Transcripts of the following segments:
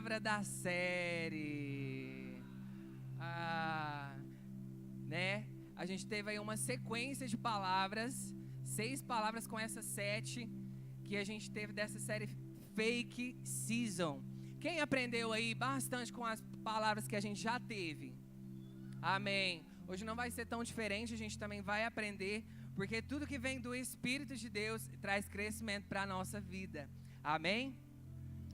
palavra da série. Né? A gente teve aí uma sequência de palavras, 6 palavras com essas 7 que a gente teve dessa série Fake Season. Quem aprendeu aí bastante com as palavras que a gente já teve? Amém. Hoje não vai ser tão diferente, a gente também vai aprender, porque tudo que vem do Espírito de Deus traz crescimento para a nossa vida. Amém?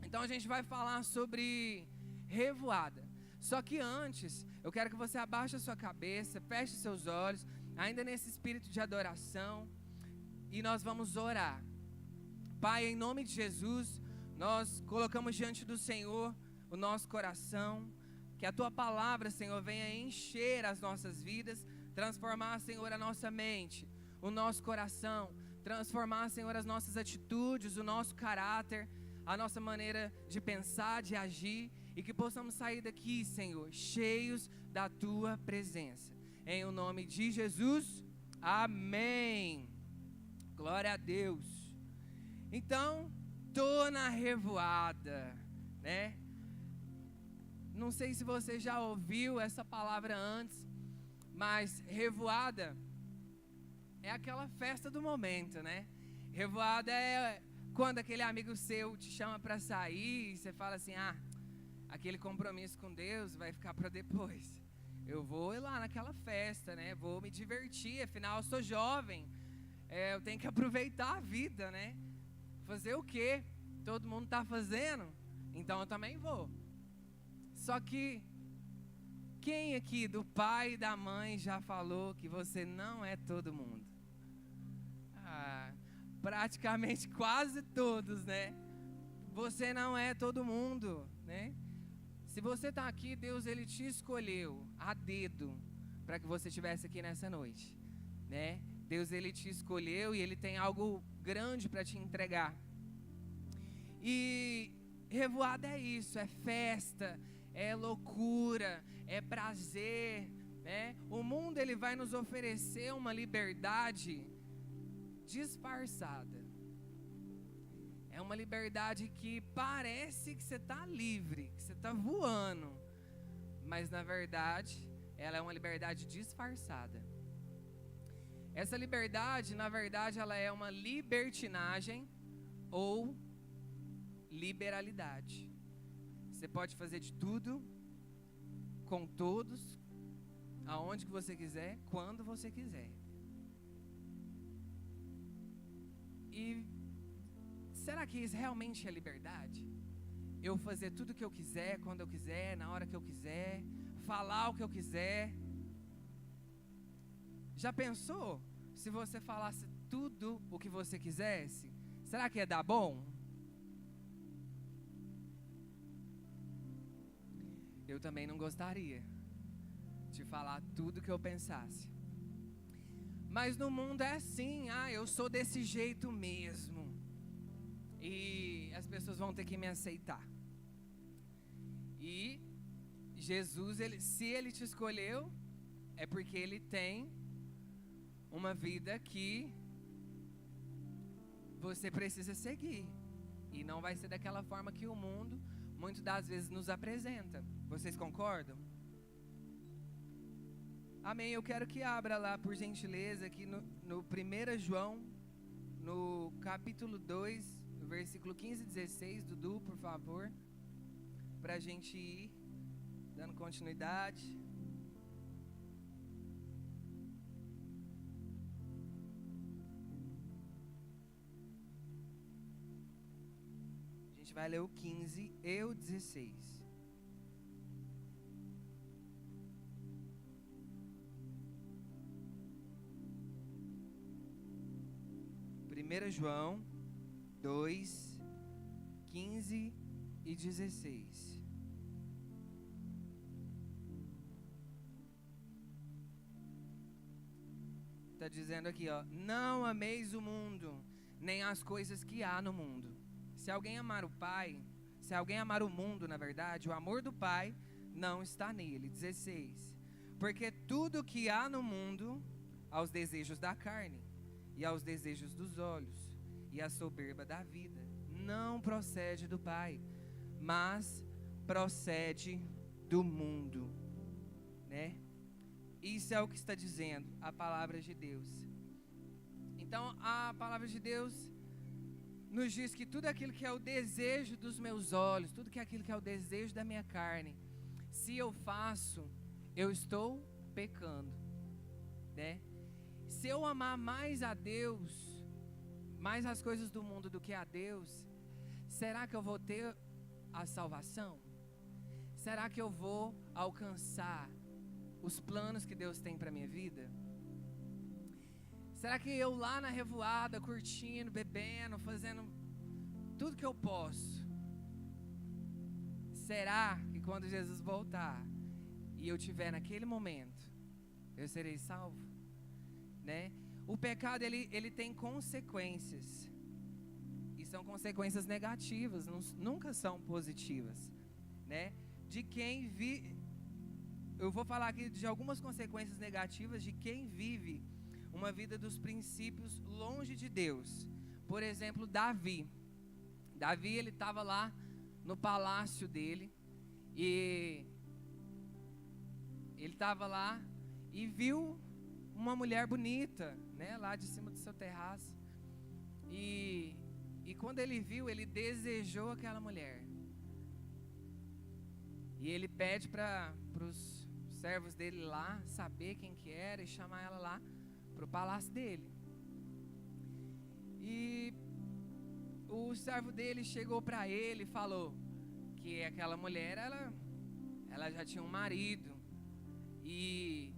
Então a gente vai falar sobre revoada. Só que antes, eu quero que você abaixe a sua cabeça, feche seus olhos, ainda nesse espírito de adoração, e nós vamos orar. Pai, em nome de Jesus, nós colocamos diante do Senhor o nosso coração, que a Tua palavra, Senhor, venha encher as nossas vidas, transformar, Senhor, a nossa mente, o nosso coração, transformar, Senhor, as nossas atitudes, o nosso caráter, a nossa maneira de pensar, de agir, e que possamos sair daqui, Senhor, cheios da Tua presença. Em o nome de Jesus, amém. Glória a Deus. Então, tô na revoada, né? Não sei se você já ouviu essa palavra antes, mas revoada é aquela festa do momento, né? Revoada é quando aquele amigo seu te chama para sair e você fala assim, aquele compromisso com Deus vai ficar para depois. Eu vou ir lá naquela festa, né? Vou me divertir, afinal eu sou jovem, eu tenho que aproveitar a vida, né? Fazer o quê? Todo mundo está fazendo, então eu também vou. Só que, quem aqui do pai e da mãe já falou que você não é todo mundo? Praticamente quase todos, né? Você não é todo mundo, né? Se você está aqui, Deus ele te escolheu a dedo para que você estivesse aqui nessa noite, né? Deus ele te escolheu e ele tem algo grande para te entregar. E revoada é isso, é festa, é loucura, é prazer, né? O mundo ele vai nos oferecer uma liberdade disfarçada. É uma liberdade que parece que você está livre, que você está voando, mas na verdade ela é uma liberdade disfarçada. Essa liberdade, na verdade, ela é uma libertinagem ou liberalidade. Você pode fazer de tudo, com todos, aonde que você quiser, quando você quiser. E será que isso realmente é liberdade? Eu fazer tudo o que eu quiser, quando eu quiser, na hora que eu quiser, falar o que eu quiser. Já pensou se você falasse tudo o que você quisesse? Será que ia dar bom? Eu também não gostaria de falar tudo que eu pensasse. Mas no mundo é assim, eu sou desse jeito mesmo. E as pessoas vão ter que me aceitar. E Jesus, se ele te escolheu, é porque ele tem uma vida que você precisa seguir. E não vai ser daquela forma que o mundo, muitas das vezes, nos apresenta. Vocês concordam? Amém. Eu quero que abra lá, por gentileza, aqui no 1 João, no capítulo 2, no versículo 15 e 16. Dudu, por favor, para a gente ir dando continuidade. A gente vai ler o 15 e o 16. 1 João 2, 15 e 16. Está dizendo aqui, não ameis o mundo, nem as coisas que há no mundo. Se alguém amar o Pai, se alguém amar o mundo, na verdade, o amor do Pai não está nele. 16. Porque tudo que há no mundo, aos desejos da carne, e aos desejos dos olhos, e a soberba da vida, não procede do Pai, mas procede do mundo, né? Isso é o que está dizendo a palavra de Deus. Então, a palavra de Deus nos diz que tudo aquilo que é o desejo dos meus olhos, tudo que é aquilo que é o desejo da minha carne, se eu faço, eu estou pecando, né? Se eu amar mais a Deus, mais as coisas do mundo do que a Deus, será que eu vou ter a salvação? Será que eu vou alcançar os planos que Deus tem para minha vida? Será que eu lá na revoada, curtindo, bebendo, fazendo tudo que eu posso, será que quando Jesus voltar e eu estiver naquele momento, eu serei salvo? Né? O pecado ele tem consequências, e são consequências negativas, nunca são positivas, né? De quem vive, eu vou falar aqui de algumas consequências negativas de quem vive uma vida dos princípios longe de Deus. Por exemplo, Davi, ele estava lá no palácio dele, e ele estava lá e viu uma mulher bonita, né, lá de cima do seu terraço, e quando ele viu, ele desejou aquela mulher, e ele pede para os servos dele lá saber quem que era e chamar ela lá para o palácio dele. E o servo dele chegou para ele e falou que aquela mulher, ela já tinha um marido, e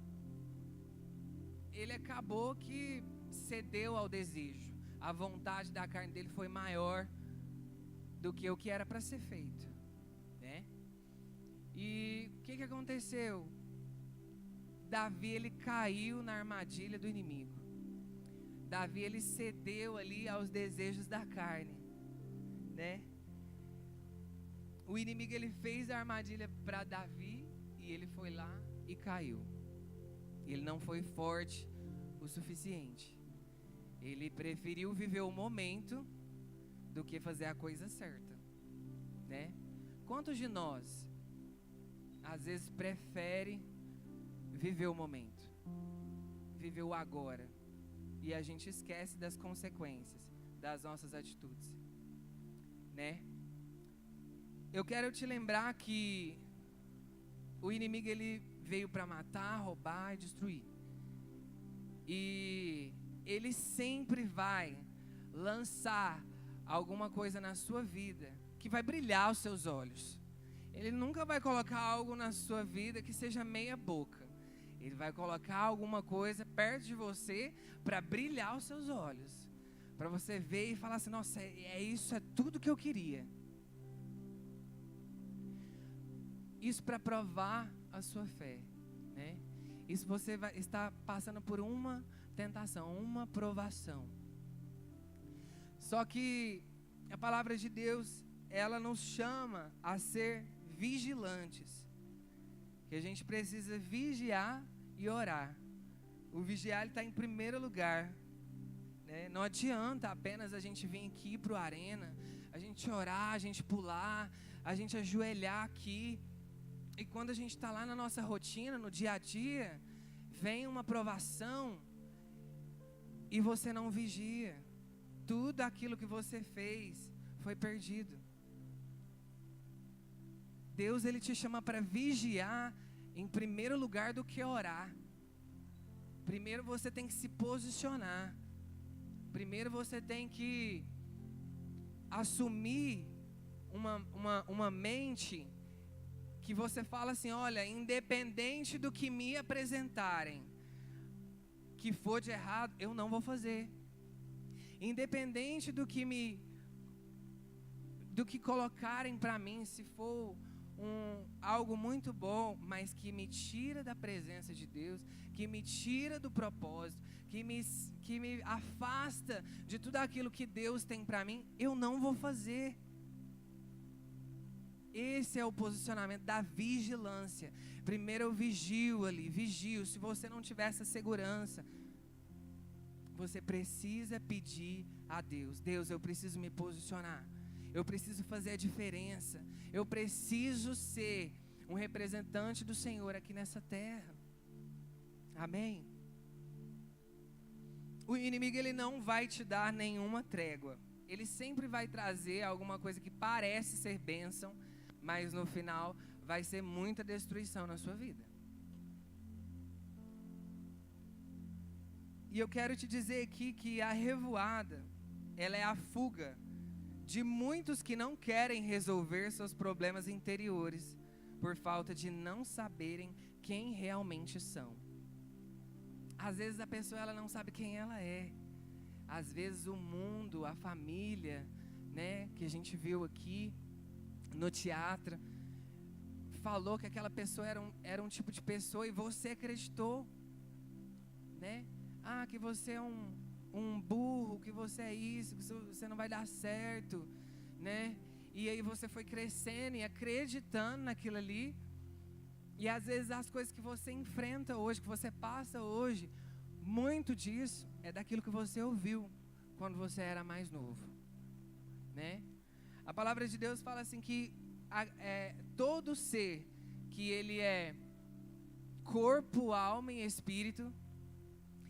ele acabou que cedeu ao desejo. A vontade da carne dele foi maior do que o que era para ser feito, né? E o que aconteceu? Davi, ele caiu na armadilha do inimigo. Davi, ele cedeu ali aos desejos da carne, né? O inimigo, ele fez a armadilha para Davi, e ele foi lá e caiu. Ele não foi forte o suficiente. Ele preferiu viver o momento do que fazer a coisa certa, né? Quantos de nós às vezes prefere viver o momento, viver o agora, e a gente esquece das consequências das nossas atitudes, né? Eu quero te lembrar que o inimigo, ele veio para matar, roubar e destruir. E ele sempre vai lançar alguma coisa na sua vida que vai brilhar os seus olhos. Ele nunca vai colocar algo na sua vida que seja meia boca. Ele vai colocar alguma coisa perto de você para brilhar os seus olhos, para você ver e falar assim: nossa, isso é tudo que eu queria. Isso para provar a sua fé, né? Isso você vai estar passando por uma tentação, uma provação. Só que a palavra de Deus, ela nos chama a ser vigilantes, que a gente precisa vigiar e orar. O vigiar está em primeiro lugar, né? Não adianta apenas a gente vir aqui para o Arena, a gente orar, a gente pular, a gente ajoelhar aqui, e quando a gente está lá na nossa rotina, no dia a dia, vem uma provação e você não vigia. Tudo aquilo que você fez foi perdido. Deus, ele te chama para vigiar em primeiro lugar do que orar. Primeiro você tem que se posicionar. Primeiro você tem que assumir uma mente que você fala assim: olha, independente do que me apresentarem, que for de errado, eu não vou fazer. Independente do que colocarem para mim, se for algo muito bom, mas que me tira da presença de Deus, que me tira do propósito, que me afasta de tudo aquilo que Deus tem para mim, eu não vou fazer. Esse é o posicionamento da vigilância. Primeiro eu vigio. Se você não tiver essa segurança, você precisa pedir a Deus: Deus, eu preciso me posicionar. Eu preciso fazer a diferença. Eu preciso ser um representante do Senhor aqui nessa terra. Amém? O inimigo, ele não vai te dar nenhuma trégua. Ele sempre vai trazer alguma coisa que parece ser bênção, mas no final vai ser muita destruição na sua vida. E eu quero te dizer aqui que a revoada, ela é a fuga de muitos que não querem resolver seus problemas interiores por falta de não saberem quem realmente são. Às vezes a pessoa, ela não sabe quem ela é. Às vezes o mundo, a família, né, que a gente viu aqui no teatro, falou que aquela pessoa era um tipo de pessoa e você acreditou, né? Ah, que você é um burro, que você é isso, que você não vai dar certo, né? E aí você foi crescendo e acreditando naquilo ali. E às vezes as coisas que você enfrenta hoje, que você passa hoje, muito disso é daquilo que você ouviu quando você era mais novo, né? A palavra de Deus fala assim que todo ser que ele é corpo, alma e espírito,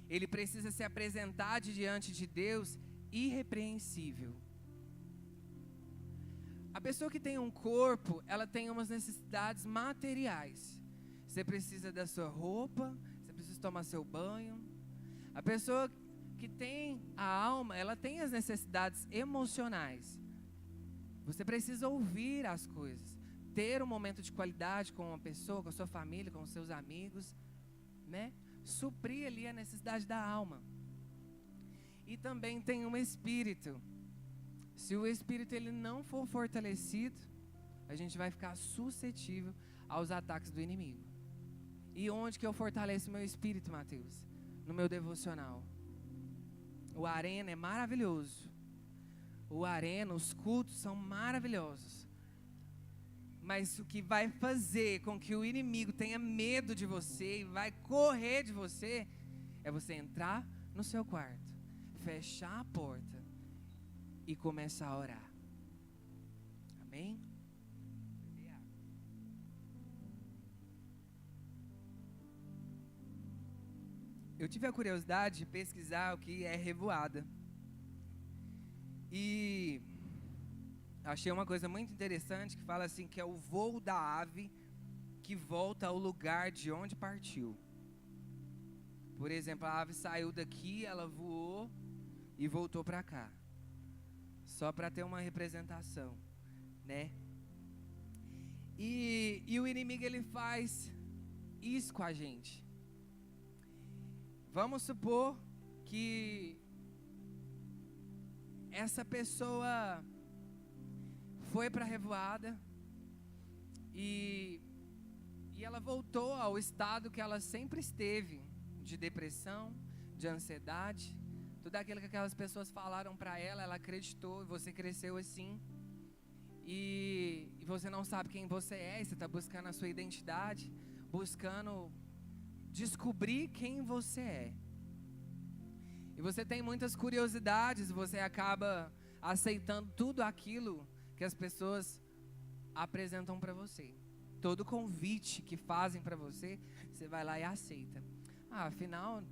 ele precisa se apresentar diante de Deus irrepreensível. A pessoa que tem um corpo, ela tem umas necessidades materiais. Você precisa da sua roupa, você precisa tomar seu banho. A pessoa que tem a alma, ela tem as necessidades emocionais. Você precisa ouvir as coisas, ter um momento de qualidade com uma pessoa, com a sua família, com os seus amigos, né? Suprir ali a necessidade da alma. E também tem um espírito. Se o espírito ele não for fortalecido, a gente vai ficar suscetível aos ataques do inimigo. E onde que eu fortaleço meu espírito, Mateus? No meu devocional. O Arena é maravilhoso. O Arena, os cultos são maravilhosos. Mas o que vai fazer com que o inimigo tenha medo de você e vai correr de você é você entrar no seu quarto, fechar a porta e começar a orar. Amém? Eu tive a curiosidade de pesquisar o que é revoada. E achei uma coisa muito interessante que fala assim que é o voo da ave que volta ao lugar de onde partiu. Por exemplo, a ave saiu daqui, ela voou e voltou para cá. Só para ter uma representação, né? E o inimigo, ele faz isso com a gente. Vamos supor que essa pessoa foi para a revoada e ela voltou ao estado que ela sempre esteve, de depressão, de ansiedade, tudo aquilo que aquelas pessoas falaram para ela, ela acreditou e você cresceu assim. E você não sabe quem você é, você está buscando a sua identidade, buscando descobrir quem você é. E você tem muitas curiosidades, você acaba aceitando tudo aquilo que as pessoas apresentam para você. Todo convite que fazem para você, você vai lá e aceita. Ah, afinal,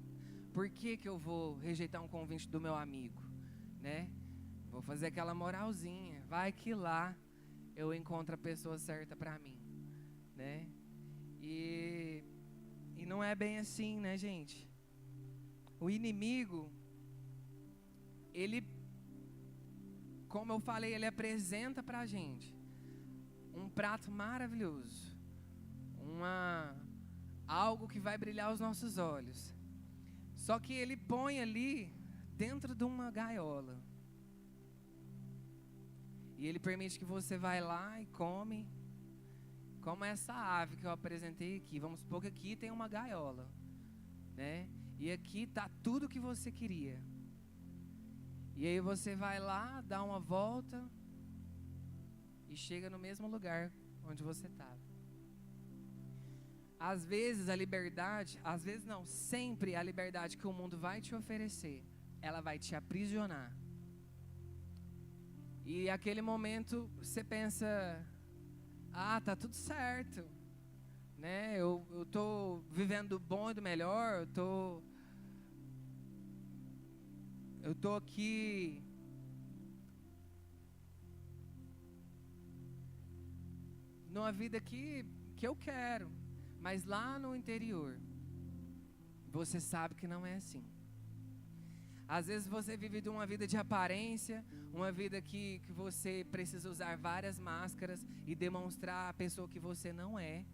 por que eu vou rejeitar um convite do meu amigo, né? Vou fazer aquela moralzinha, vai que lá eu encontro a pessoa certa para mim, né? E não é bem assim, né, gente? O inimigo, ele, como eu falei, ele apresenta pra gente um prato maravilhoso, algo que vai brilhar os nossos olhos. Só que ele põe ali dentro de uma gaiola. E ele permite que você vai lá e come, como essa ave que eu apresentei aqui. Vamos supor que aqui tem uma gaiola, né? E aqui está tudo que você queria. E aí você vai lá, dá uma volta e chega no mesmo lugar onde você estava. Às vezes a liberdade, às vezes não, sempre a liberdade que o mundo vai te oferecer, ela vai te aprisionar. E aquele momento você pensa, tá tudo certo, né? Eu tô vivendo do bom e do melhor, eu tô aqui numa vida que eu quero, mas lá no interior você sabe que não é assim. Às vezes você vive de uma vida de aparência, uma vida que você precisa usar várias máscaras e demonstrar a pessoa que você não é.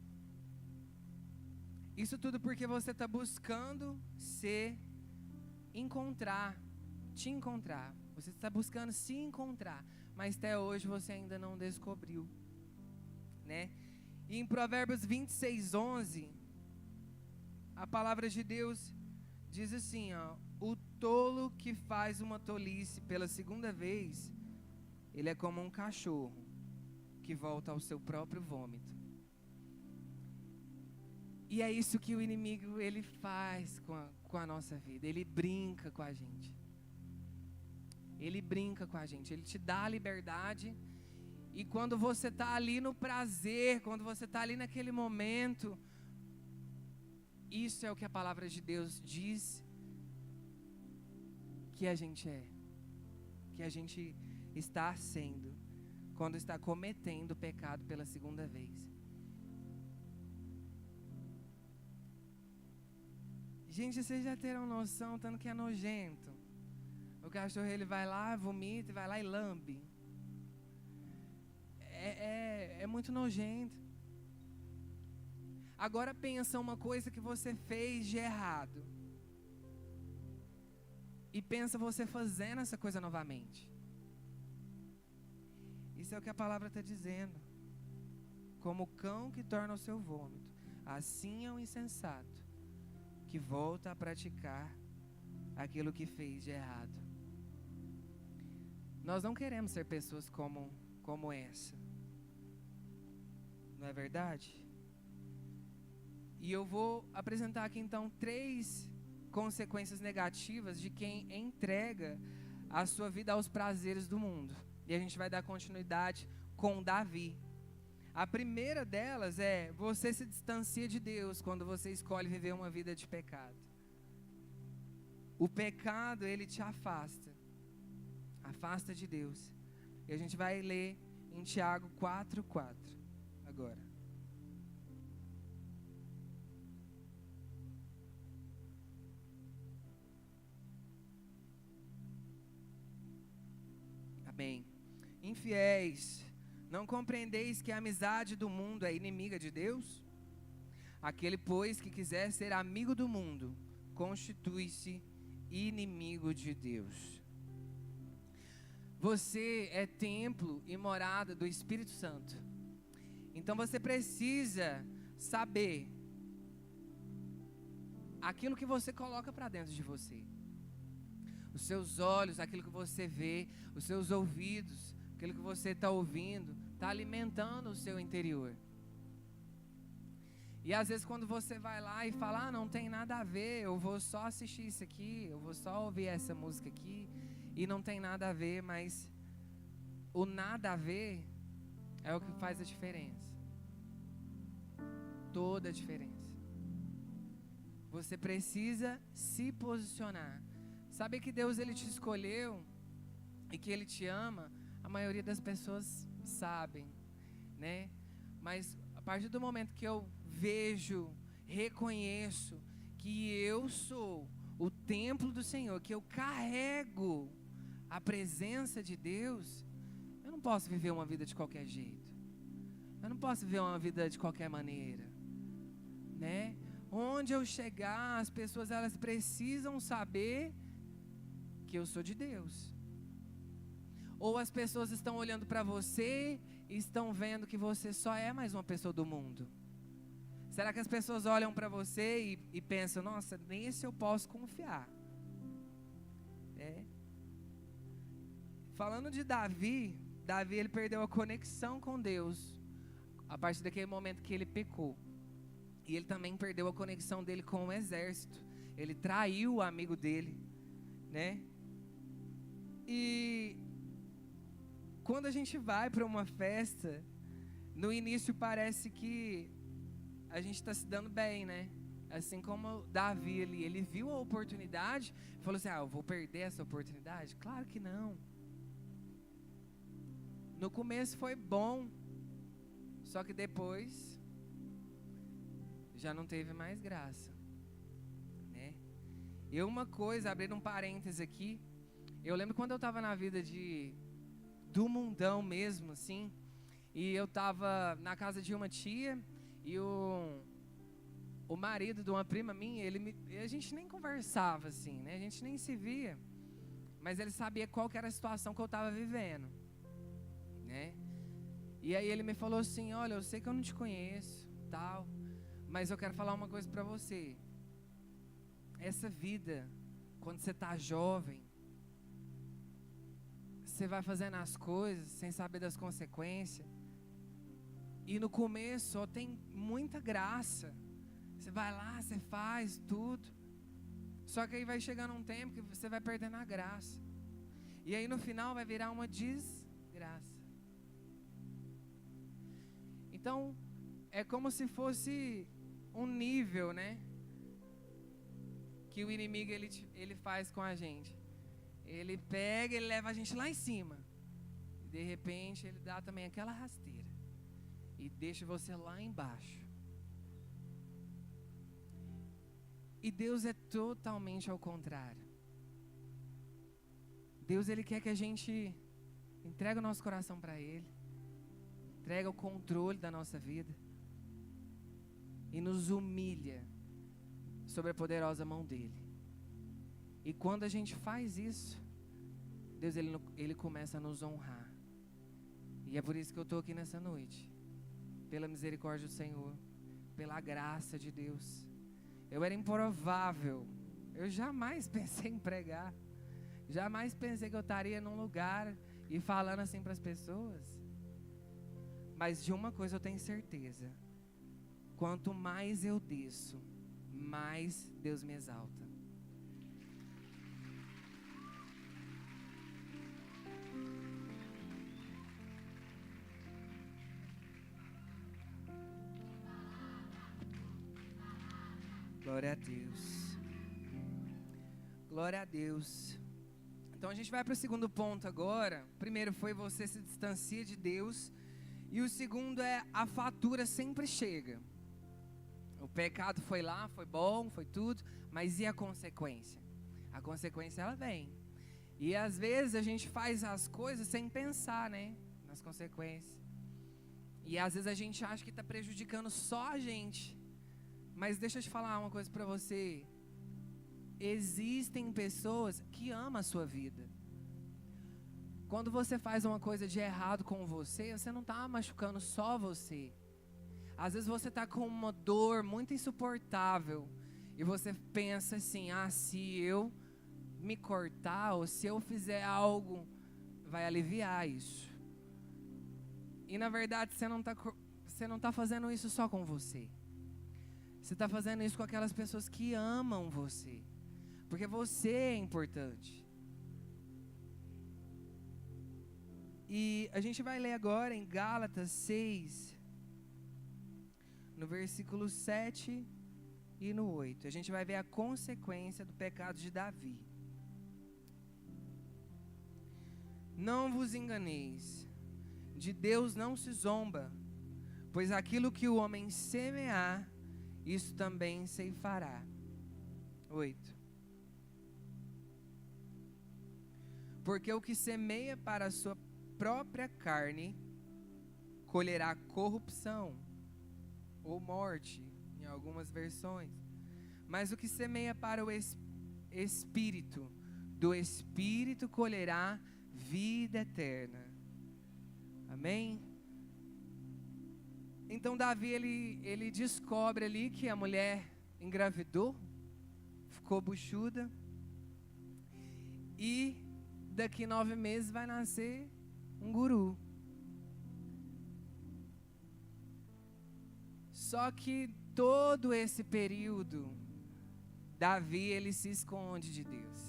Isso tudo porque você está buscando te encontrar. Você está buscando se encontrar, mas até hoje você ainda não descobriu, né? E em Provérbios 26:11, a palavra de Deus diz assim, o tolo que faz uma tolice pela segunda vez, ele é como um cachorro que volta ao seu próprio vômito. E é isso que o inimigo ele faz com a nossa vida. Ele brinca com a gente. Ele te dá a liberdade. E quando você está ali no prazer, quando você está ali naquele momento, isso é o que a palavra de Deus diz que a gente é, que a gente está sendo, quando está cometendo o pecado pela segunda vez. Gente, vocês já terão noção, tanto que é nojento. O cachorro ele vai lá, vomita, vai lá e lambe. É muito nojento. Agora pensa uma coisa que você fez de errado. E pensa você fazendo essa coisa novamente. Isso é o que a palavra está dizendo. Como o cão que torna o seu vômito, assim é o insensato que volta a praticar aquilo que fez de errado. Nós não queremos ser pessoas como essa. Não é verdade? E eu vou apresentar aqui então 3 consequências negativas de quem entrega a sua vida aos prazeres do mundo. E a gente vai dar continuidade com Davi. A primeira delas é: você se distancia de Deus quando você escolhe viver uma vida de pecado. O pecado, ele te afasta de Deus. E a gente vai ler em Tiago 4:4 agora. Amém. Infiéis, não compreendeis que a amizade do mundo é inimiga de Deus? Aquele, pois, que quiser ser amigo do mundo, constitui-se inimigo de Deus. Você é templo e morada do Espírito Santo. Então você precisa saber aquilo que você coloca para dentro de você. Os seus olhos, aquilo que você vê, os seus ouvidos, aquilo que você está ouvindo, está alimentando o seu interior. E às vezes quando você vai lá e fala, não tem nada a ver, eu vou só assistir isso aqui, eu vou só ouvir essa música aqui, e não tem nada a ver, mas o nada a ver é o que faz a diferença. Toda a diferença. Você precisa se posicionar. Saber que Deus ele te escolheu e que Ele te ama, a maioria das pessoas sabem, né? Mas a partir do momento que eu vejo, reconheço que eu sou o templo do Senhor, que eu carrego a presença de Deus, eu não posso viver uma vida de qualquer jeito. Eu não posso viver uma vida de qualquer maneira, né? Onde eu chegar, as pessoas elas precisam saber que eu sou de Deus. Ou as pessoas estão olhando para você e estão vendo que você só é mais uma pessoa do mundo. Será que as pessoas olham para você e pensam, nossa, nesse eu posso confiar? Falando de Davi ele perdeu a conexão com Deus a partir daquele momento que ele pecou. E ele também perdeu a conexão dele com o exército. Ele traiu o amigo dele, né? E quando a gente vai para uma festa, no início parece que a gente está se dando bem, né? Assim como Davi ali, ele viu a oportunidade e falou assim, eu vou perder essa oportunidade? Claro que não. No começo foi bom, só que depois já não teve mais graça, né? E uma coisa, abrindo um parêntese aqui, eu lembro quando eu estava na vida do mundão mesmo, assim, e eu estava na casa de uma tia e o marido de uma prima minha, a gente nem conversava assim, né? A gente nem se via, mas ele sabia qual que era a situação que eu estava vivendo, né? E aí ele me falou assim, olha, eu sei que eu não te conheço, tal, mas eu quero falar uma coisa pra você. Essa vida, quando você tá jovem, você vai fazendo as coisas sem saber das consequências. E no começo só tem muita graça. Você vai lá, você faz tudo. Só que aí vai chegando um tempo que você vai perdendo a graça. E aí no final vai virar uma desgraça. Então, é como se fosse um nível, né? Que o inimigo ele faz com a gente. Ele pega, ele leva a gente lá em cima. E de repente ele dá também aquela rasteira. E deixa você lá embaixo. E Deus é totalmente ao contrário. Deus, ele quer que a gente entregue o nosso coração para Ele. Entrega o controle da nossa vida. E nos humilha sobre a poderosa mão dEle. E quando a gente faz isso, Deus, ele começa a nos honrar. E é por isso que eu estou aqui nessa noite. Pela misericórdia do Senhor. Pela graça de Deus. Eu era improvável. Eu jamais pensei em pregar. Jamais pensei que eu estaria num lugar e falando assim para as pessoas. Mas de uma coisa eu tenho certeza. Quanto mais eu desço, mais Deus me exalta. Glória a Deus. Glória a Deus. Então a gente vai para o segundo ponto agora. O primeiro foi você se distancia de Deus. E o segundo é a fatura sempre chega. O pecado foi lá, foi bom, foi tudo. Mas e a consequência? A consequência ela vem. E às vezes a gente faz as coisas sem pensar, né? Nas consequências. E às vezes a gente acha que está prejudicando só a gente. Mas deixa eu te falar uma coisa para você. Existem pessoas que amam a sua vida. Quando você faz uma coisa de errado com você, você não está machucando só você. Às vezes você está com uma dor muito insuportável. E você pensa assim, se eu me cortar ou se eu fizer algo, vai aliviar isso. E na verdade você não tá fazendo isso só com você. Você está fazendo isso com aquelas pessoas que amam você. Porque você é importante. E a gente vai ler agora em Gálatas 6, no versículo 7 e no 8. A gente vai ver a consequência do pecado de Davi. Não vos enganeis, de Deus não se zomba, pois aquilo que o homem semear, isso também ceifará. 8. Porque o que semeia para a sua própria carne, colherá corrupção, ou morte, em algumas versões. Mas o que semeia para o Espírito, do Espírito colherá vida eterna. Amém? Então Davi, ele descobre ali que a mulher engravidou, ficou buchuda, e daqui 9 meses vai nascer um guru. Só que todo esse período, Davi, ele se esconde de Deus.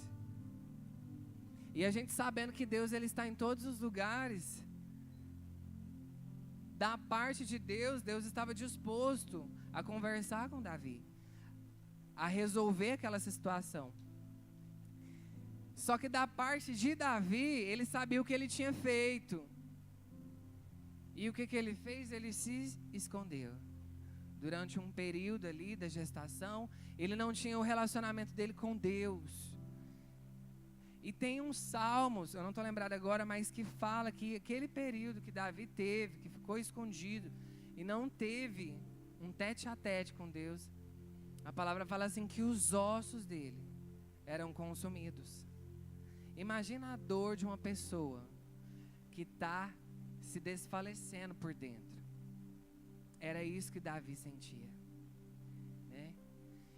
E a gente sabendo que Deus, ele está em todos os lugares, da parte de Deus, Deus estava disposto a conversar com Davi, a resolver aquela situação. Só que da parte de Davi, ele sabia o que ele tinha feito. E o que ele fez? Ele se escondeu. Durante um período ali da gestação, ele não tinha o relacionamento dele com Deus. E tem uns salmos, eu não estou lembrado agora, mas que fala que aquele período que Davi teve, que ficou escondido e não teve um tete a tete com Deus, a palavra fala assim que os ossos dele eram consumidos. Imagina a dor de uma pessoa que está se desfalecendo por dentro. Era isso que Davi sentia, né?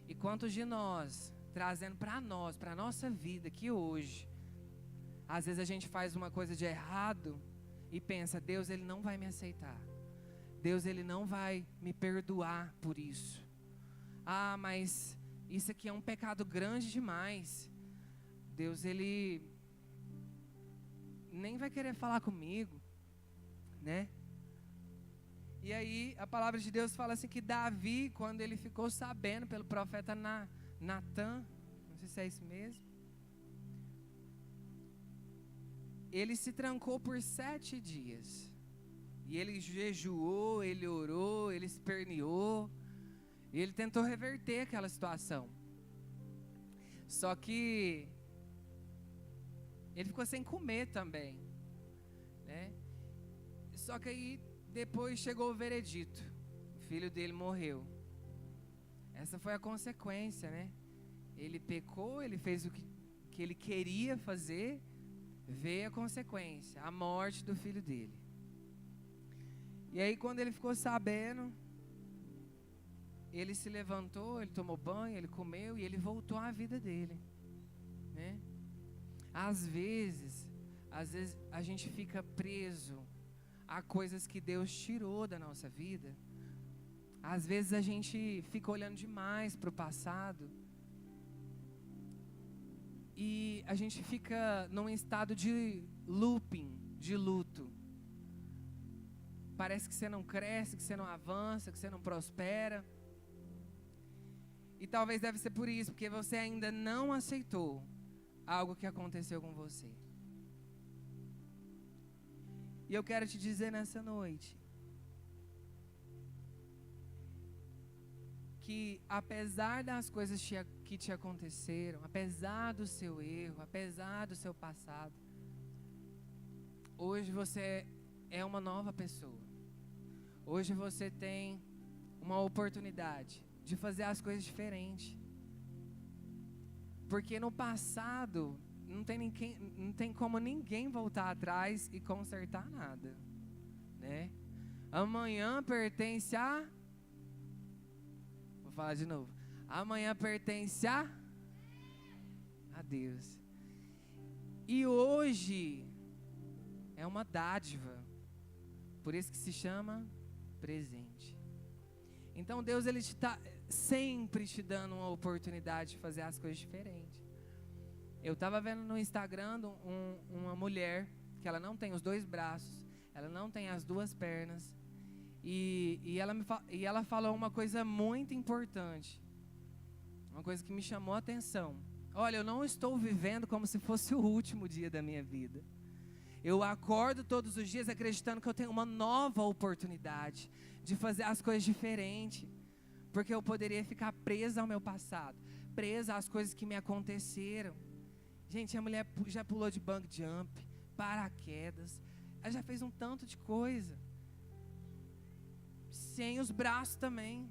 E quantos de nós, trazendo para nós, para a nossa vida, que hoje, às vezes a gente faz uma coisa de errado e pensa, Deus, Ele não vai me aceitar. Deus, Ele não vai me perdoar por isso. Ah, mas isso aqui é um pecado grande demais. Deus, Ele nem vai querer falar comigo, né? E aí a palavra de Deus fala assim que Davi, quando ele ficou sabendo pelo profeta Natan, não sei se é isso mesmo, ele se trancou por 7 dias. E ele jejuou, ele orou, ele esperneou, e ele tentou reverter aquela situação. Só que ele ficou sem comer também, né? Só que aí depois chegou o veredito. O filho dele morreu. Essa foi a consequência, né? Ele pecou, ele fez o que ele queria fazer, veio a consequência, a morte do filho dele. E aí quando ele ficou sabendo, ele se levantou, ele tomou banho, ele comeu e ele voltou à vida dele, né? Às vezes a gente fica preso a coisas que Deus tirou da nossa vida. Às vezes a gente fica olhando demais para o passado e a gente fica num estado de looping, de luto. Parece que você não cresce, que você não avança, que você não prospera. E talvez deve ser por isso, porque você ainda não aceitou algo que aconteceu com você. E eu quero te dizer nessa noite que apesar das coisas que te aconteceram, apesar do seu erro, apesar do seu passado, hoje você é uma nova pessoa. Hoje você tem uma oportunidade de fazer as coisas diferentes. Porque no passado não tem como ninguém voltar atrás e consertar nada, né? Amanhã pertence a... Vou falar de novo. Amanhã pertence a Deus. E hoje é uma dádiva. Por isso que se chama presente. Então Deus, Ele está sempre te dando uma oportunidade de fazer as coisas diferentes. Eu estava vendo no Instagram uma mulher que ela não tem os 2 braços, ela não tem as 2 pernas, e ela falou uma coisa muito importante, uma coisa que me chamou a atenção. Olha, eu não estou vivendo como se fosse o último dia da minha vida. Eu acordo todos os dias acreditando que eu tenho uma nova oportunidade de fazer as coisas diferentes, porque eu poderia ficar presa ao meu passado, presa às coisas que me aconteceram. Gente, a mulher já pulou de bungee jump, paraquedas, ela já fez um tanto de coisa, sem os braços também.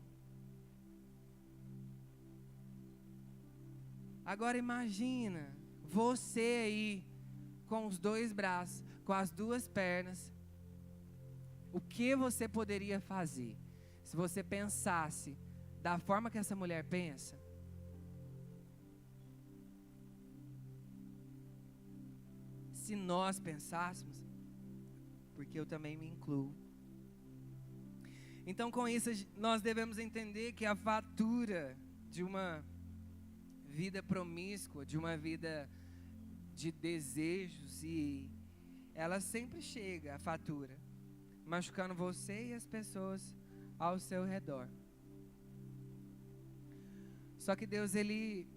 Agora imagina você aí com os 2 braços, com as 2 pernas. O que você poderia fazer se você pensasse da forma que essa mulher pensa? Se nós pensássemos, porque eu também me incluo. Então, com isso, nós devemos entender que a fatura de uma vida promíscua, de uma vida de desejos, e ela sempre chega, a fatura. machucando você e as pessoas ao seu redor. Só que Deus, Ele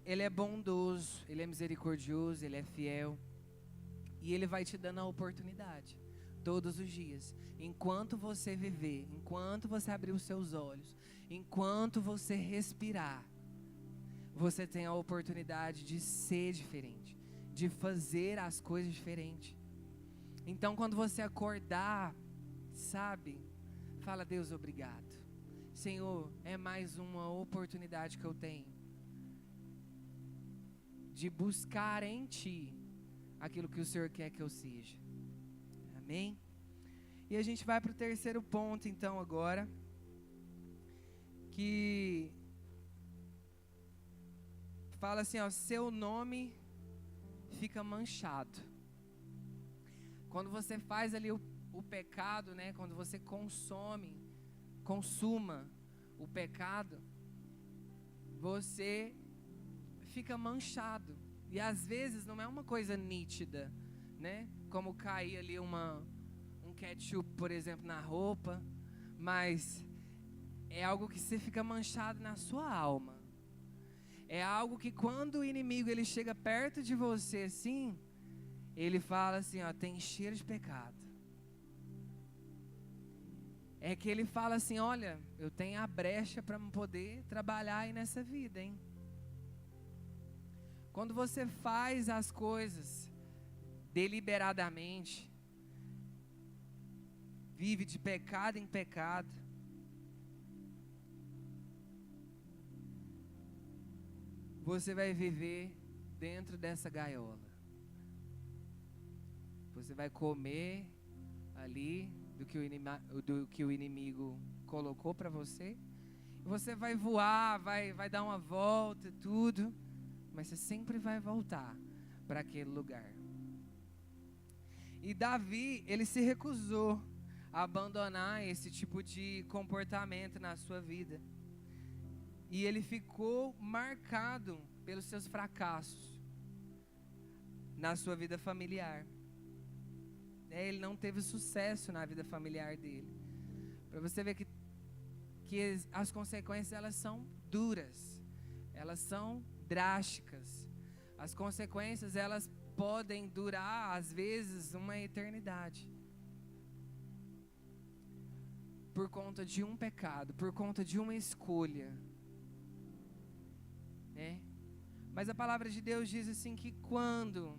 é bondoso, Ele é misericordioso, Ele é fiel. E Ele vai te dando a oportunidade, todos os dias. Enquanto você viver, enquanto você abrir os seus olhos, enquanto você respirar, você tem a oportunidade de ser diferente, de fazer as coisas diferentes. Então, quando você acordar, sabe, fala: Deus, obrigado. Senhor, é mais uma oportunidade que eu tenho de buscar em Ti aquilo que o Senhor quer que eu seja. Amém? E a gente vai para o terceiro ponto, então, agora, que fala assim, ó: seu nome fica manchado. Quando você faz ali o pecado, né? Quando você consuma o pecado, você fica manchado. E às vezes não é uma coisa nítida, né? Como cair ali um ketchup, por exemplo, na roupa, mas é algo que você fica manchado na sua alma. É algo que quando o inimigo ele chega perto de você assim, ele fala assim, ó: tem cheiro de pecado. É que ele fala assim: olha, eu tenho a brecha para poder trabalhar aí nessa vida, hein? Quando você faz as coisas deliberadamente, vive de pecado em pecado, você vai viver dentro dessa gaiola. Você vai comer ali do que o inimigo colocou para você. Você vai voar, vai dar uma volta e tudo, mas você sempre vai voltar para aquele lugar. E Davi, ele se recusou a abandonar esse tipo de comportamento na sua vida. E ele ficou marcado pelos seus fracassos na sua vida familiar. Ele não teve sucesso na vida familiar dele. Para você ver que as consequências, elas são duras, elas são drásticas. As consequências, elas podem durar, às vezes, uma eternidade. Por conta de um pecado, por conta de uma escolha. Né? Mas a palavra de Deus diz assim que quando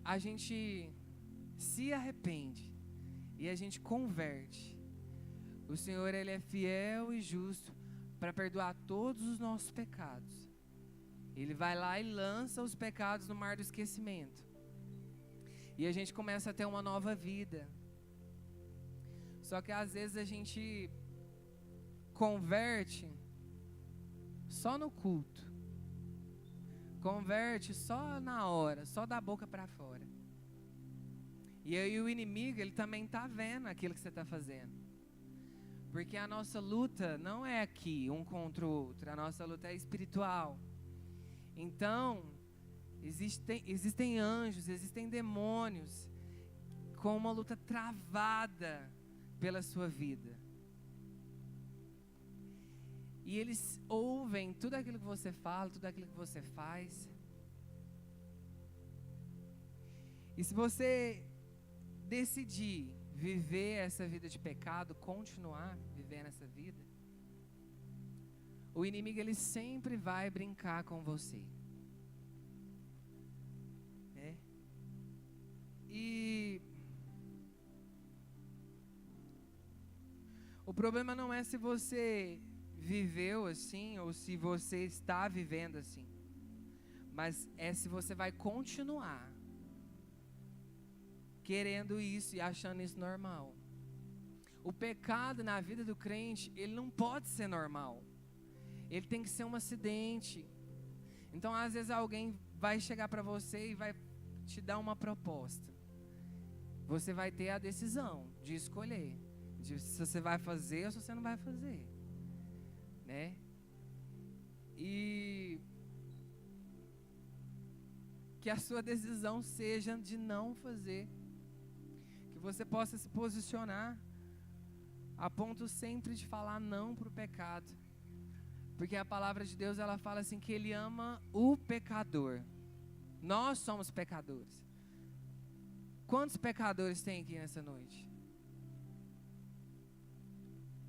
a gente se arrepende e a gente converte, o Senhor, Ele é fiel e justo para perdoar todos os nossos pecados. Ele vai lá e lança os pecados no mar do esquecimento. E a gente começa a ter uma nova vida. Só que às vezes a gente converte só no culto. Converte só na hora, só da boca para fora. E aí o inimigo, ele também está vendo aquilo que você está fazendo. Porque a nossa luta não é aqui, um contra o outro. A nossa luta é espiritual. Então, existem anjos, existem demônios com uma luta travada pela sua vida. E eles ouvem tudo aquilo que você fala, tudo aquilo que você faz. E se você decidir viver essa vida de pecado, continuar vivendo essa vida, o inimigo, ele sempre vai brincar com você. Né? E o problema não é se você viveu assim ou se você está vivendo assim, mas é se você vai continuar querendo isso e achando isso normal. O pecado na vida do crente, ele não pode ser normal. Ele tem que ser um acidente. Então, às vezes alguém vai chegar para você e vai te dar uma proposta. Você vai ter a decisão de escolher, de se você vai fazer ou se você não vai fazer, né? E que a sua decisão seja de não fazer. Que você possa se posicionar a ponto sempre de falar não para o pecado. Porque a palavra de Deus, ela fala assim, que Ele ama o pecador. Nós somos pecadores. Quantos pecadores tem aqui nessa noite?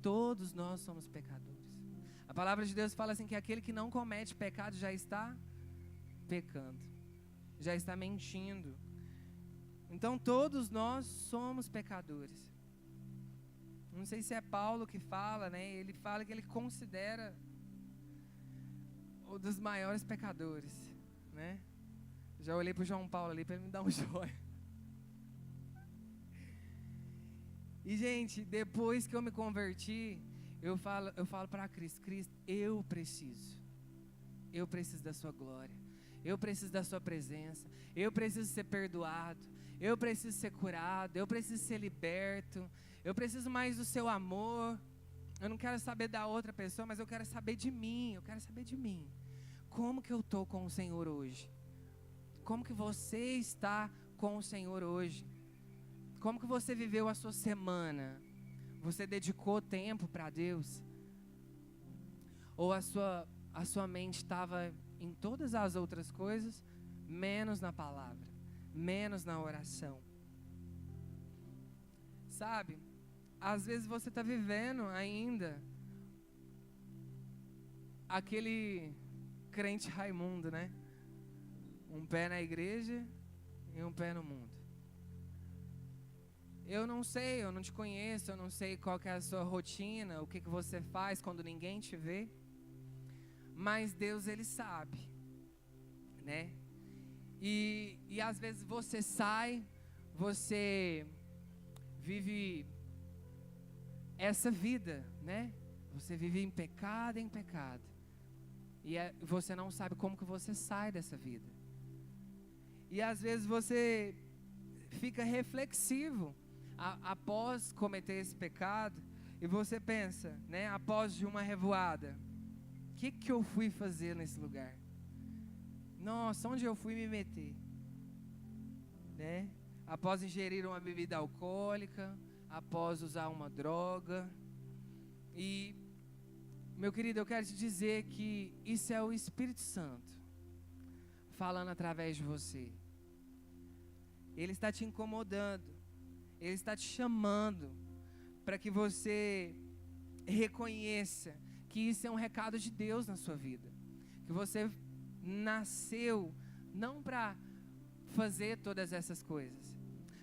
Todos nós somos pecadores. A palavra de Deus fala assim, que aquele que não comete pecado já está pecando, já está mentindo. Então todos nós somos pecadores. Não sei se é Paulo que fala, né? Ele fala que ele considera um dos maiores pecadores, né? Já olhei pro João Paulo ali para ele me dar um joia. E gente, depois que eu me converti, eu falo para Cristo, eu preciso da sua glória, eu preciso da sua presença, eu preciso ser perdoado, eu preciso ser curado, eu preciso ser liberto, eu preciso mais do seu amor. Eu não quero saber da outra pessoa, mas eu quero saber de mim, Como que eu estou com o Senhor hoje? Como que você está com o Senhor hoje? Como que você viveu a sua semana? Você dedicou tempo para Deus? Ou a sua mente estava em todas as outras coisas, menos na palavra, menos na oração? Sabe, às vezes você está vivendo ainda aquele crente Raimundo, né? Um pé na igreja e um pé no mundo. Eu não sei, eu não te conheço, eu não sei qual que é a sua rotina, o que você faz quando ninguém te vê. Mas Deus, Ele sabe, né? E às vezes você sai, você vive essa vida, né? Você vive em pecado. E você não sabe como que você sai dessa vida. E às vezes você fica reflexivo após cometer esse pecado, e você pensa, né, após de uma revoada, o que eu fui fazer nesse lugar? Nossa, onde eu fui me meter? Né? Após ingerir uma bebida alcoólica, após usar uma droga. E, meu querido, eu quero te dizer que isso é o Espírito Santo falando através de você. Ele está te incomodando, Ele está te chamando para que você reconheça que isso é um recado de Deus na sua vida. Que você nasceu não para fazer todas essas coisas,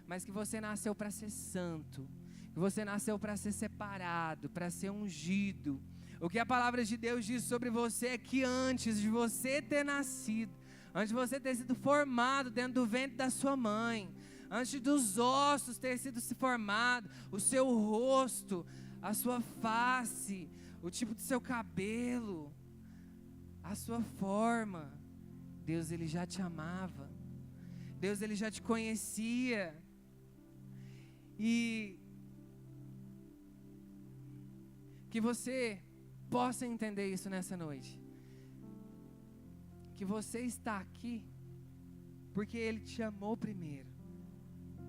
mas que você nasceu para ser santo, que você nasceu para ser separado, para ser ungido. O que a palavra de Deus diz sobre você é que antes de você ter nascido, antes de você ter sido formado dentro do ventre da sua mãe, antes dos ossos ter sido formado, o seu rosto, a sua face, o tipo do seu cabelo, a sua forma, Deus, Ele já te amava. Deus, Ele já te conhecia. E que você possa entender isso nessa noite. Que você está aqui porque Ele te amou primeiro.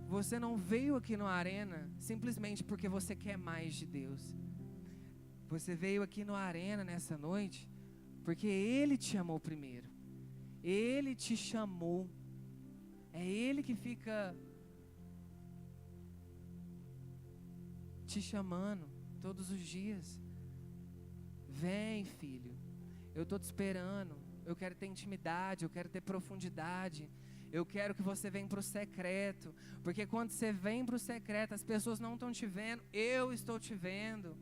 Você não veio aqui no Arena simplesmente porque você quer mais de Deus. Você veio aqui no Arena nessa noite porque Ele te amou primeiro. Ele te chamou. É Ele que fica te chamando todos os dias. Vem, filho, eu estou te esperando. Eu quero ter intimidade, eu quero ter profundidade. Eu quero que você venha para o secreto. Porque quando você vem para o secreto, as pessoas não estão te vendo, eu estou te vendo.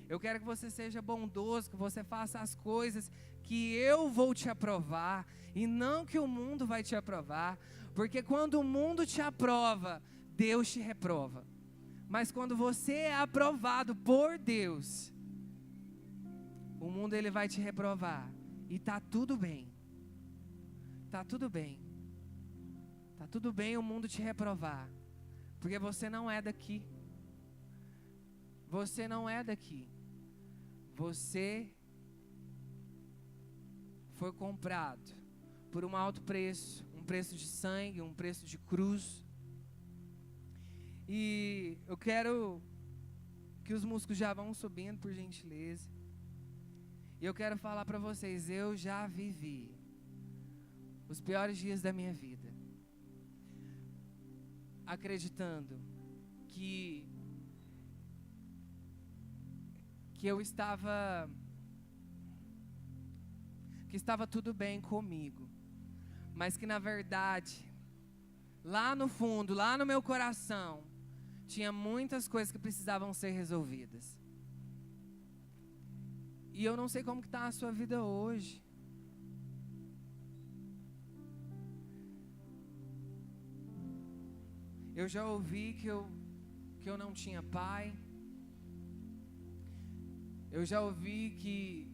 Eu quero que você seja bondoso, que você faça as coisas que eu vou te aprovar, e não que o mundo vai te aprovar. Porque quando o mundo te aprova, Deus te reprova. Mas quando você é aprovado por Deus, o mundo ele vai te reprovar. E tá tudo bem. Tá tudo bem. Tá tudo bem o mundo te reprovar. Porque você não é daqui. Você não é daqui. Você foi comprado por um alto preço. Um preço de sangue, um preço de cruz. E eu quero que os músicos já vão subindo, por gentileza. E eu quero falar para vocês, eu já vivi os piores dias da minha vida, acreditando que estava tudo bem comigo, mas que na verdade, lá no fundo, lá no meu coração, tinha muitas coisas que precisavam ser resolvidas. E eu não sei como que está a sua vida hoje. Eu já ouvi que eu não tinha pai. Eu já ouvi que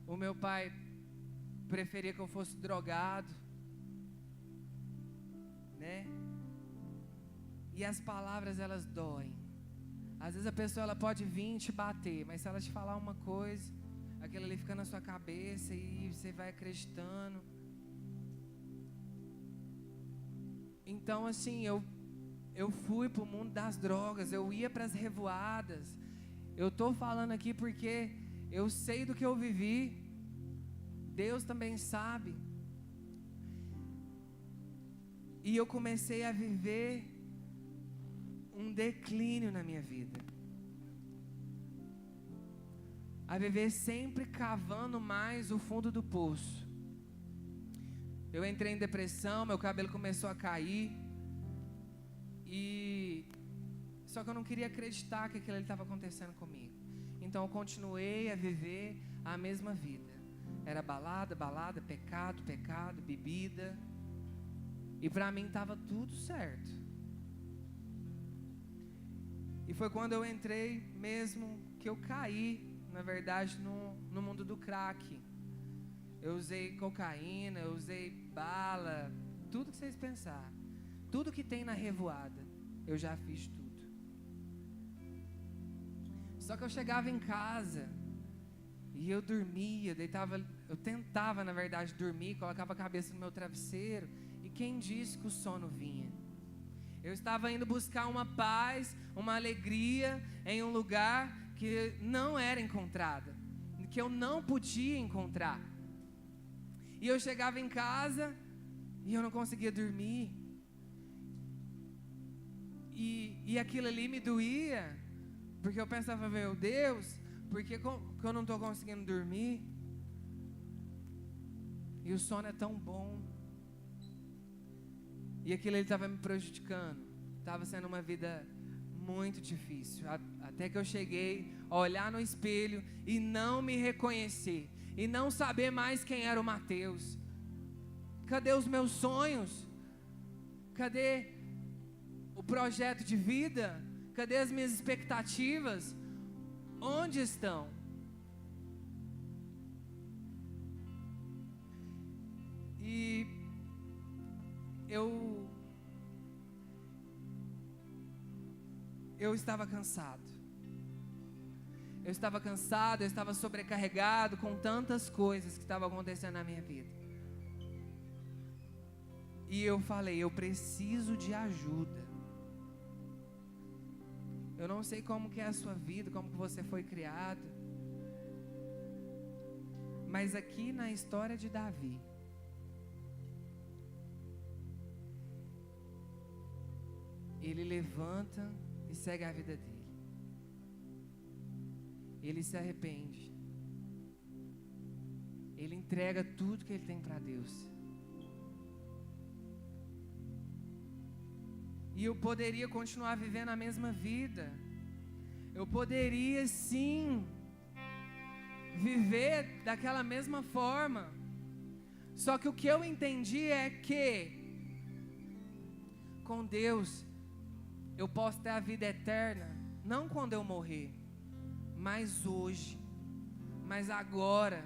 o meu pai preferia que eu fosse drogado, né? E as palavras, elas doem. Às vezes a pessoa, ela pode vir te bater, mas se ela te falar uma coisa, aquilo ali fica na sua cabeça e você vai acreditando. Então, assim, eu fui pro mundo das drogas, eu ia para as revoadas. Eu tô falando aqui porque eu sei do que eu vivi. Deus também sabe. E eu comecei a viver um declínio na minha vida. A viver sempre cavando mais o fundo do poço. Eu entrei em depressão, meu cabelo começou a cair. Só que eu não queria acreditar que aquilo estava acontecendo comigo. Então eu continuei a viver a mesma vida. Era balada, balada, pecado, pecado, bebida. E para mim estava tudo certo. E foi quando eu entrei mesmo que eu caí, na verdade, no mundo do crack. Eu usei cocaína, eu usei bala, tudo que vocês pensarem. Tudo que tem na revoada, eu já fiz tudo. Só que eu chegava em casa e eu dormia, eu tentava, na verdade, dormir, colocava a cabeça no meu travesseiro. E quem disse que o sono vinha? Eu estava indo buscar uma paz, uma alegria em um lugar que não era encontrada, que eu não podia encontrar. E eu chegava em casa e eu não conseguia dormir. E aquilo ali me doía, porque eu pensava, meu Deus, por que eu não estou conseguindo dormir? E o sono é tão bom. E aquilo ali estava me prejudicando. Estava sendo uma vida muito difícil. Até que eu cheguei a olhar no espelho e não me reconhecer. E não saber mais quem era o Mateus. Cadê os meus sonhos? Cadê o projeto de vida? Cadê as minhas expectativas? Onde estão? E eu estava cansado. Eu estava sobrecarregado com tantas coisas que estavam acontecendo na minha vida. E eu falei, eu preciso de ajuda. Eu não sei como que é a sua vida, como que você foi criado. Mas aqui na história de Davi, ele levanta e segue a vida dele. Ele se arrepende. Ele entrega tudo que ele tem para Deus. E eu poderia continuar vivendo a mesma vida. Eu poderia sim viver daquela mesma forma. Só que o que eu entendi é que com Deus eu posso ter a vida eterna, não quando eu morrer, mas hoje, mas agora.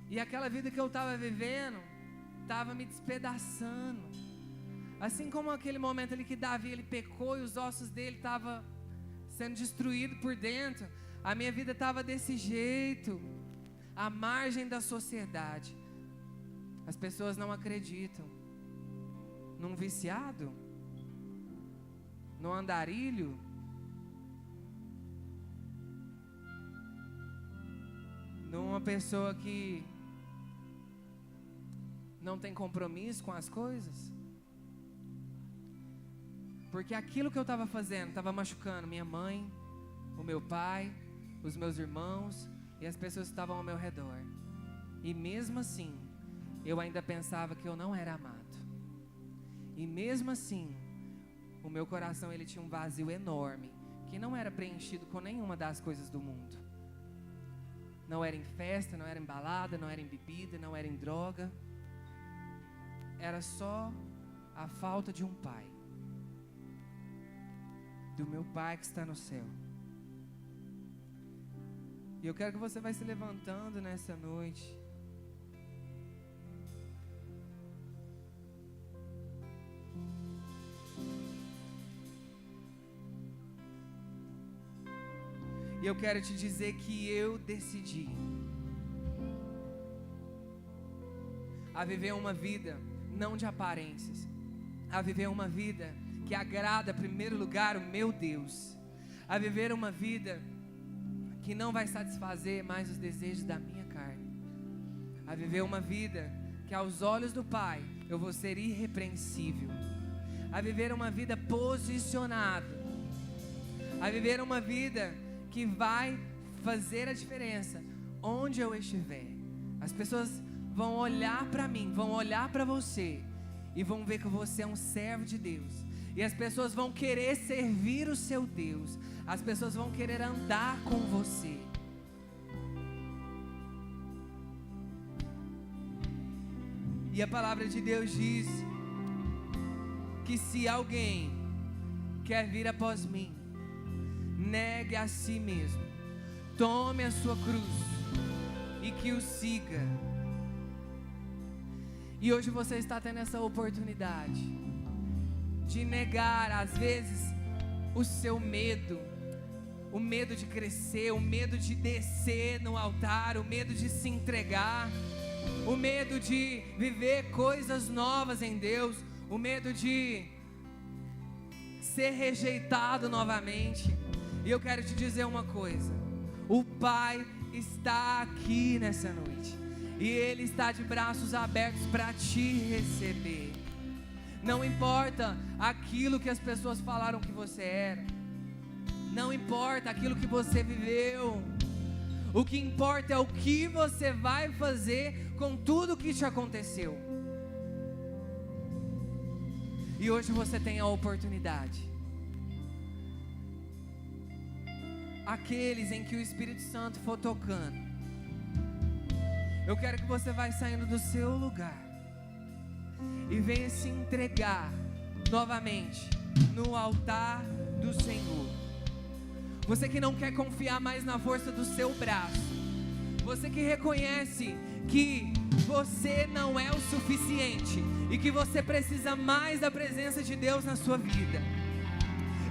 E aquela vida que eu estava vivendo estava me despedaçando. Assim como aquele momento ali que Davi, ele pecou e os ossos dele estavam sendo destruídos por dentro, a minha vida estava desse jeito, à margem da sociedade, As pessoas não acreditam num viciado, num andarilho, numa pessoa que não tem compromisso com as coisas. Porque aquilo que eu estava fazendo estava machucando minha mãe, o meu pai, os meus irmãos e as pessoas que estavam ao meu redor. E mesmo assim, eu ainda pensava que eu não era amado. E mesmo assim, o meu coração ele tinha um vazio enorme, que não era preenchido com nenhuma das coisas do mundo. Não era em festa, não era em balada, não era em bebida, não era em droga. Era só a falta de um pai. Do meu pai que está no céu. E eu quero que você vai se levantando nessa noite. E eu quero te dizer que eu decidi a viver uma vida não de aparências, a viver uma vida que agrada, em primeiro lugar, o meu Deus, a viver uma vida que não vai satisfazer mais os desejos da minha carne, a viver uma vida que aos olhos do Pai eu vou ser irrepreensível, a viver uma vida posicionada, a viver uma vida que vai fazer a diferença onde eu estiver. As pessoas vão olhar para mim, vão olhar para você e vão ver que você é um servo de Deus. E as pessoas vão querer servir o seu Deus. As pessoas vão querer andar com você. E a palavra de Deus diz que se alguém quer vir após mim, negue a si mesmo, tome a sua cruz e que o siga. E hoje você está tendo essa oportunidade de negar, às vezes, o seu medo, o medo de crescer, o medo de descer no altar, o medo de se entregar, o medo de viver coisas novas em Deus, o medo de ser rejeitado novamente. E eu quero te dizer uma coisa: o Pai está aqui nessa noite, e Ele está de braços abertos para te receber. Não importa aquilo que as pessoas falaram que você era, não importa aquilo que você viveu, o que importa é o que você vai fazer com tudo que te aconteceu. E hoje você tem a oportunidade. Aqueles em que o Espírito Santo for tocando, eu quero que você vai saindo do seu lugar e venha se entregar novamente no altar do Senhor. Você que não quer confiar mais na força do seu braço, você que reconhece que você não é o suficiente e que você precisa mais da presença de Deus na sua vida,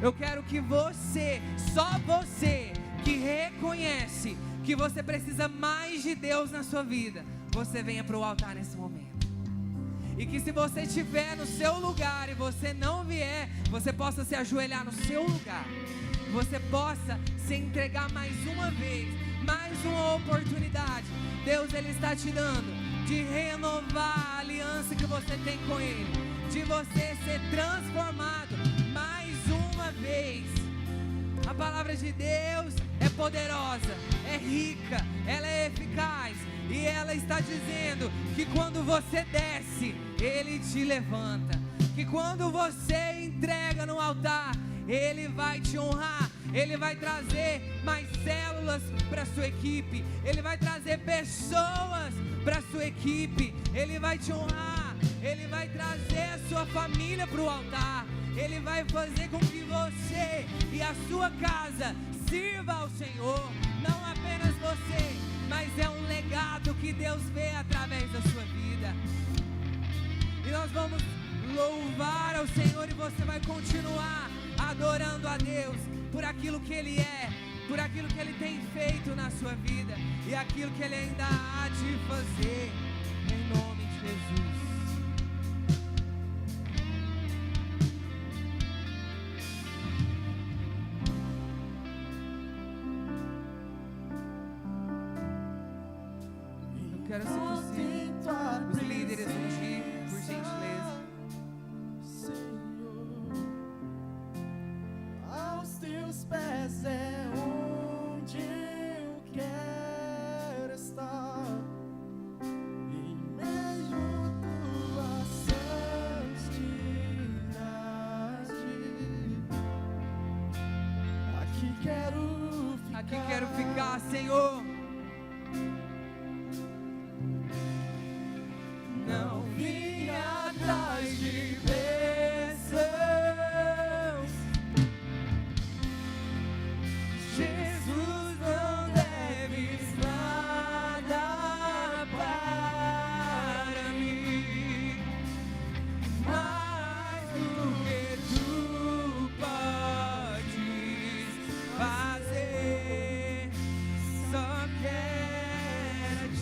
eu quero que você, só você que reconhece que você precisa mais de Deus na sua vida, você venha para o altar nesse momento. E que se você estiver no seu lugar e você não vier, você possa se ajoelhar no seu lugar. Você possa se entregar mais uma vez, mais uma oportunidade. Deus, Ele está te dando de renovar a aliança que você tem com Ele, de você ser transformado mais uma vez. A palavra de Deus é poderosa, é rica, ela é eficaz, e ela está dizendo que quando você desce, Ele te levanta, que quando você entrega no altar, Ele vai te honrar, Ele vai trazer mais células para a sua equipe, Ele vai trazer pessoas para a sua equipe, Ele vai te honrar, Ele vai trazer a sua família para o altar, Ele vai fazer com que você e a sua casa sirva ao Senhor, não apenas você, mas é um legado que Deus vê através da sua vida. E nós vamos louvar ao Senhor e você vai continuar adorando a Deus por aquilo que Ele é, por aquilo que Ele tem feito na sua vida e aquilo que Ele ainda há de fazer, em nome de Jesus. quero, se possível, os líderes ungir, por gentileza. Senhor, aos teus pés é onde eu quero estar, em meio tua santidade. Aqui quero ficar, Senhor. Não vim atrás de bênçãos, Jesus, não deves nada para mim, mais do que tu podes fazer, só quero a ti.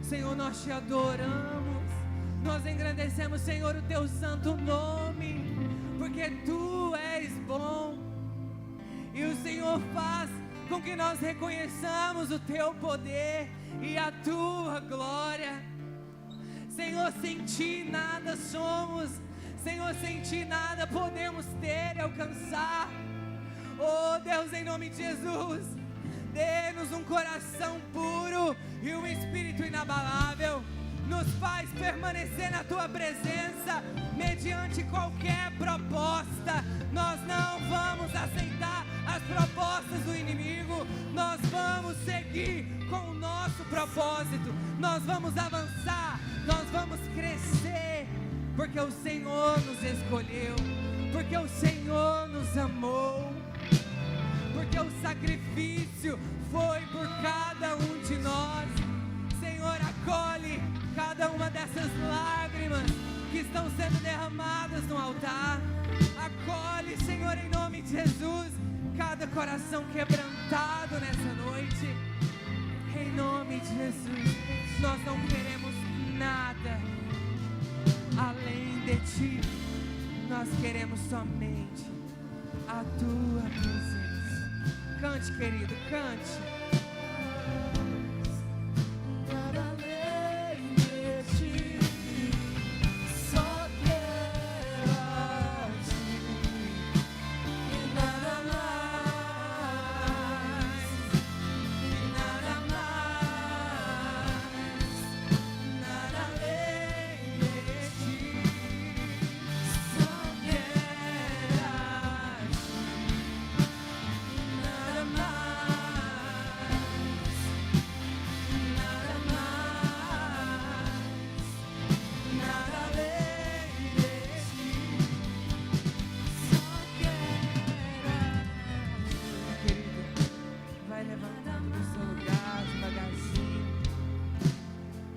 Senhor, nós te adoramos, nós engrandecemos, Senhor, o teu santo nome, porque tu és bom, e o Senhor faz com que nós reconheçamos o teu poder e a tua glória. Senhor, sem ti nada somos, Senhor, sem ti nada podemos ter e alcançar. Oh Deus, em nome de Jesus, dê-nos um coração puro e um espírito inabalável. Nos faz permanecer na tua presença mediante qualquer proposta. Nós não vamos aceitar as propostas do inimigo. Nós vamos seguir com o nosso propósito. Nós vamos avançar, nós vamos crescer, porque o Senhor nos escolheu, porque o Senhor nos amou, porque o sacrifício foi por cada um de nós. Senhor, acolhe cada uma dessas lágrimas que estão sendo derramadas no altar. Acolhe, Senhor, em nome de Jesus, cada coração quebrantado nessa noite. Em nome de Jesus, nós não queremos nada além de Ti. Nós queremos somente a Tua presença. Cante, querido, cante.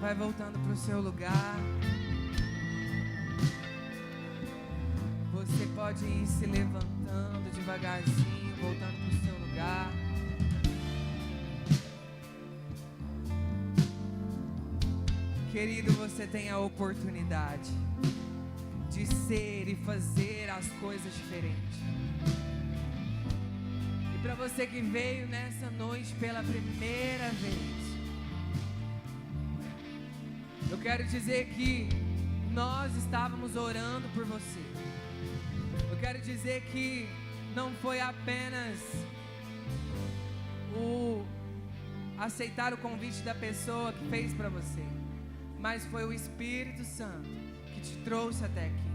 vai voltando para o seu lugar. Você pode ir se levantando devagarzinho, voltando para o seu lugar. Querido, você tem a oportunidade de ser e fazer as coisas diferentes. E para você que veio nessa noite pela primeira vez, eu quero dizer que nós estávamos orando por você. Eu quero dizer que não foi apenas o aceitar o convite da pessoa que fez para você, mas foi o Espírito Santo que te trouxe até aqui.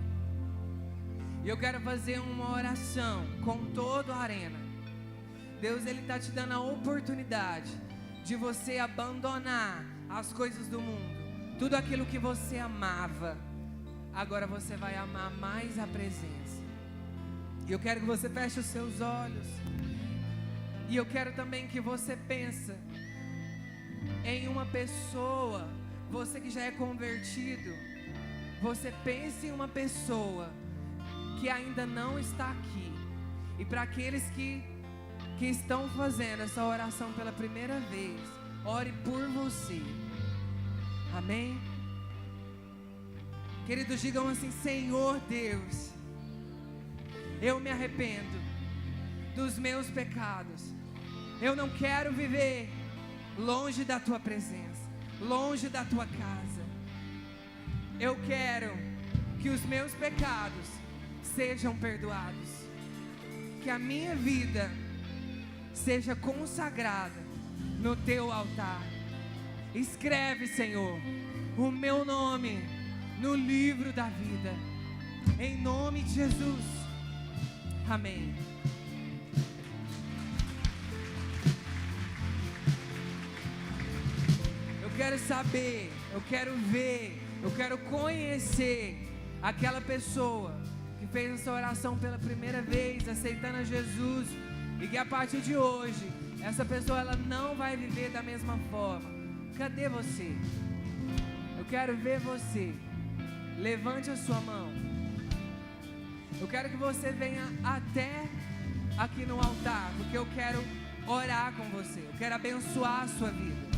E eu quero fazer uma oração com todo a arena. Deus, Ele está te dando a oportunidade de você abandonar as coisas do mundo. Tudo aquilo que você amava, agora você vai amar mais a presença. E eu quero que você feche os seus olhos. E eu quero também que você pense em uma pessoa. Você que já é convertido, você pense em uma pessoa que ainda não está aqui. E para aqueles que estão fazendo essa oração pela primeira vez, ore por você. Amém? Queridos, digam assim: Senhor Deus, eu me arrependo dos meus pecados. Eu não quero viver longe da tua presença, longe da tua casa. Eu quero que os meus pecados sejam perdoados, que a minha vida seja consagrada no teu altar. Escreve, Senhor, o meu nome no livro da vida, em nome de Jesus. Amém. Eu quero saber, eu quero ver, eu quero conhecer aquela pessoa que fez essa oração pela primeira vez, aceitando a Jesus, e que a partir de hoje essa pessoa ela não vai viver da mesma forma. Cadê você? Eu quero ver você. Levante a sua mão. Eu quero que você venha até aqui no altar, porque eu quero orar com você. Eu quero abençoar a sua vida.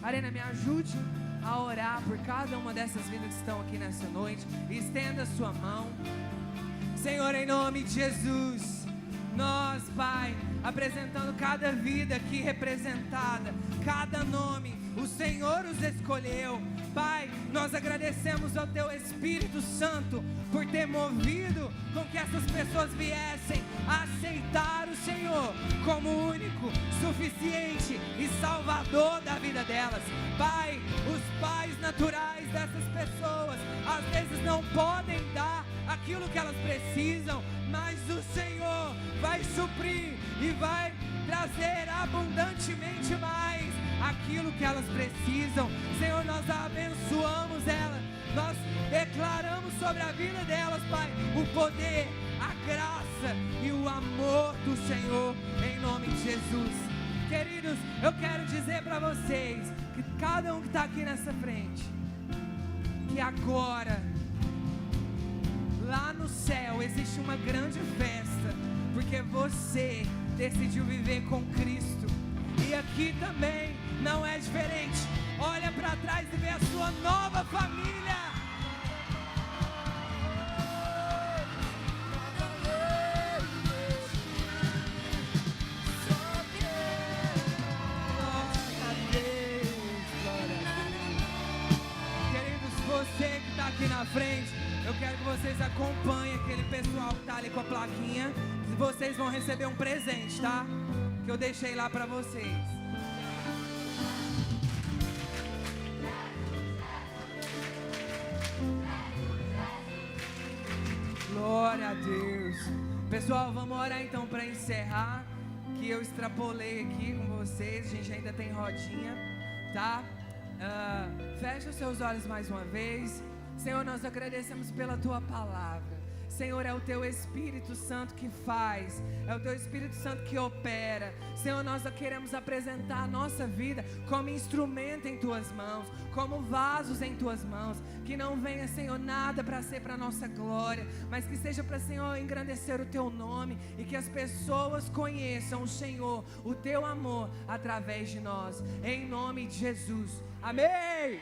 Arena, me ajude a orar por cada uma dessas vidas que estão aqui nessa noite. Estenda a sua mão. Senhor, em nome de Jesus, nós, Pai, apresentando cada vida aqui representada, cada nome, o Senhor os escolheu. Pai, nós agradecemos ao Teu Espírito Santo por ter movido com que essas pessoas viessem a aceitar o Senhor como único, suficiente e salvador da vida delas. Pai, os pais naturais dessas pessoas às vezes não podem dar aquilo que elas precisam, mas o Senhor vai suprir e vai trazer abundantemente mais aquilo que elas precisam. Senhor, nós abençoamos elas, nós declaramos sobre a vida delas, Pai, o poder, a graça e o amor do Senhor, em nome de Jesus. Queridos, eu quero dizer para vocês que cada um que está aqui nessa frente, que agora lá no céu existe uma grande festa, porque você decidiu viver com Cristo. E aqui também não é diferente. Olha para trás e vê a sua nova família. Queridos, você que está aqui na frente, eu quero que vocês acompanhem aquele pessoal que está ali com a plaquinha. E vocês vão receber um presente, tá? Que eu deixei lá para vocês. Glória a Deus. Pessoal, vamos orar então para encerrar, que eu extrapolei aqui com vocês. A gente ainda tem rodinha, tá? Fecha os seus olhos mais uma vez. Senhor, nós agradecemos pela Tua palavra. Senhor, é o Teu Espírito Santo que faz, é o Teu Espírito Santo que opera. Senhor, nós queremos apresentar a nossa vida como instrumento em Tuas mãos, como vasos em Tuas mãos. Que não venha, Senhor, nada para ser para a nossa glória, mas que seja para, Senhor, engrandecer o Teu nome e que as pessoas conheçam o Senhor, o Teu amor através de nós. Em nome de Jesus. Amém!